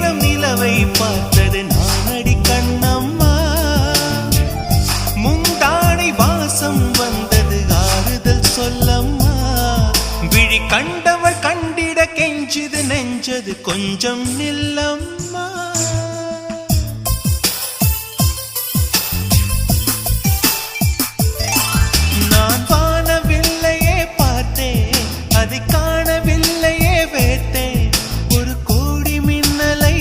நேரம் நிலவை பார்த்தது நானடி கண்ணம்மா. முந்தானை வாசம் வந்தது ஆறுதல் சொல்லம்மா. விழி கண்டவர் கண்டிட கெஞ்சுது நெஞ்சது கொஞ்சம் நில்லம்மா.